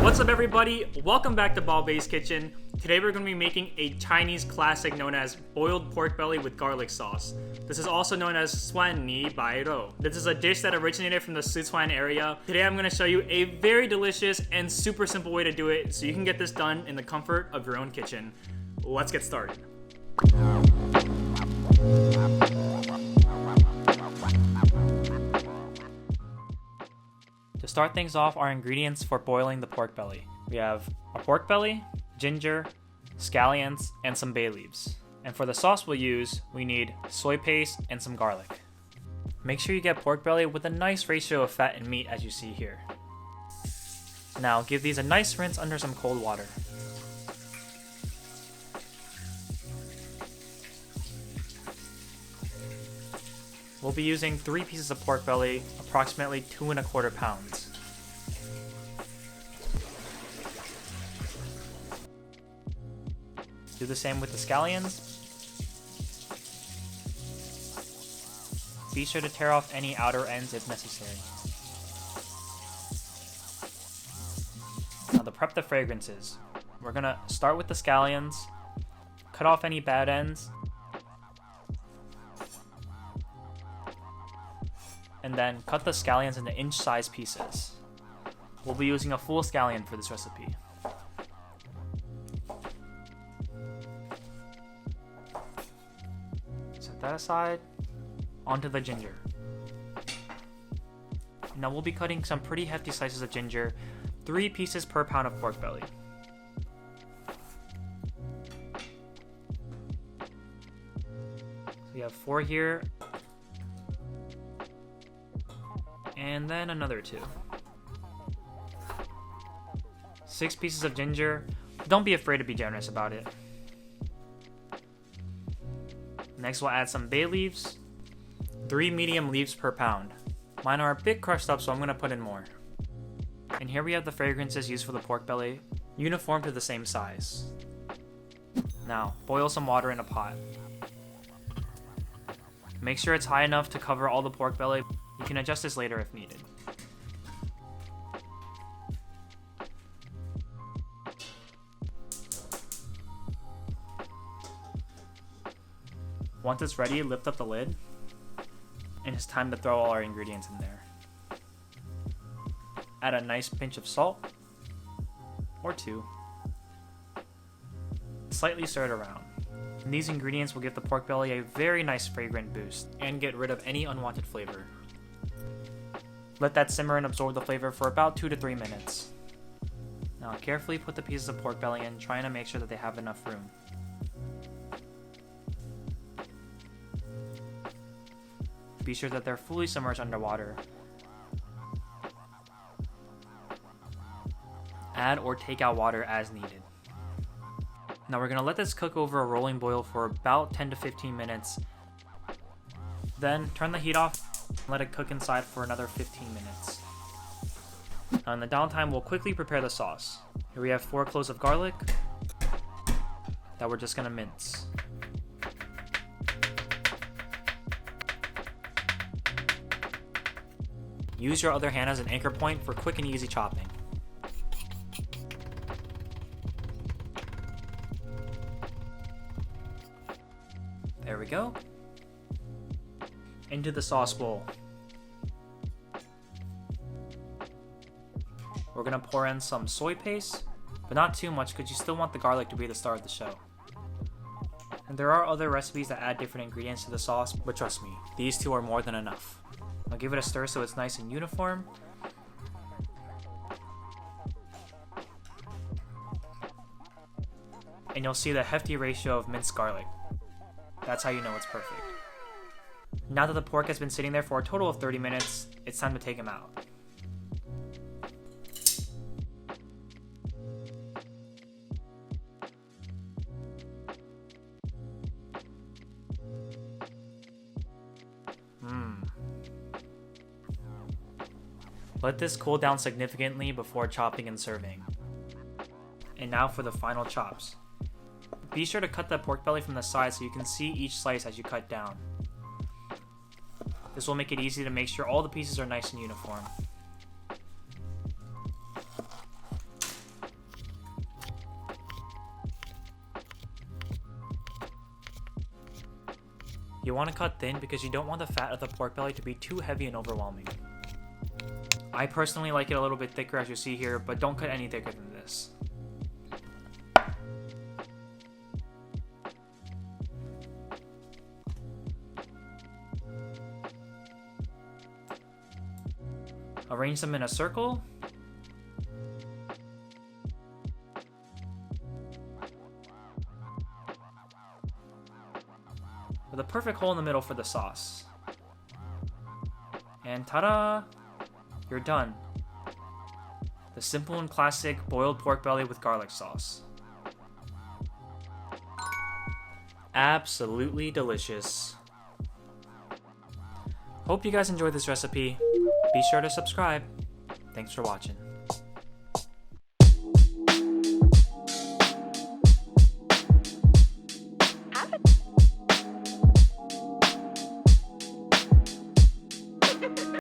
What's up everybody? Welcome back to Ball-Based Kitchen. Today we're going to be making a Chinese classic known as boiled pork belly with garlic sauce. This is also known as蒜泥白肉. This is a dish that originated from the Sichuan area. Today I'm going to show you a very delicious and super simple way to do it so you can get this done in the comfort of your own kitchen. Let's get started. To start things off, our ingredients for boiling the pork belly. We have a pork belly, ginger, scallions, and some bay leaves. And for the sauce we'll use, we need soy paste and some garlic. Make sure you get pork belly with a nice ratio of fat and meat as you see here. Now give these a nice rinse under some cold water. We'll be using 3 pieces of pork belly, approximately 2 1/4 pounds. Do the same with the scallions. Be sure to tear off any outer ends if necessary. Now to prep the fragrances, we're gonna start with the scallions, cut off any bad ends, and then cut the scallions into inch-sized pieces. We'll be using a full scallion for this recipe. Set that aside. Onto the ginger. Now we'll be cutting some pretty hefty slices of ginger, 3 pieces per pound of pork belly. So we have 4 here. And then another 2. 6 pieces of ginger. Don't be afraid to be generous about it. Next we'll add some bay leaves. 3 medium leaves per pound. Mine are a bit crushed up, so I'm going to put in more. And here we have the fragrances used for the pork belly, uniform to the same size. Now, boil some water in a pot. Make sure it's high enough to cover all the pork belly. You can adjust this later if needed. Once it's ready, lift up the lid, and it's time to throw all our ingredients in there. Add a nice pinch of salt, or 2. Slightly stir it around. And these ingredients will give the pork belly a very nice fragrant boost, and get rid of any unwanted flavor. Let that simmer and absorb the flavor for about 2 to 3 minutes. Now carefully put the pieces of pork belly in, trying to make sure that they have enough room. Be sure that they're fully submerged underwater. Add or take out water as needed. Now we're going to let this cook over a rolling boil for about 10 to 15 minutes. Then turn the heat off and let it cook inside for another 15 minutes. Now in the downtime, we'll quickly prepare the sauce. Here we have 4 cloves of garlic that we're just going to mince. Use your other hand as an anchor point for quick and easy chopping. There we go. Into the sauce bowl. We're gonna pour in some soy paste, but not too much because you still want the garlic to be the star of the show. And there are other recipes that add different ingredients to the sauce, but trust me, these 2 are more than enough. Now give it a stir so it's nice and uniform. And you'll see the hefty ratio of minced garlic. That's how you know it's perfect. Now that the pork has been sitting there for a total of 30 minutes, it's time to take them out. Let this cool down significantly before chopping and serving. And now for the final chops. Be sure to cut the pork belly from the side so you can see each slice as you cut down. This will make it easy to make sure all the pieces are nice and uniform. You want to cut thin because you don't want the fat of the pork belly to be too heavy and overwhelming. I personally like it a little bit thicker, as you see here, but don't cut any thicker than this. Arrange them in a circle. With a perfect hole in the middle for the sauce. And ta-da! You're done. The simple and classic boiled pork belly with garlic sauce. Absolutely delicious. Hope you guys enjoyed this recipe. Be sure to subscribe. Thanks for watching.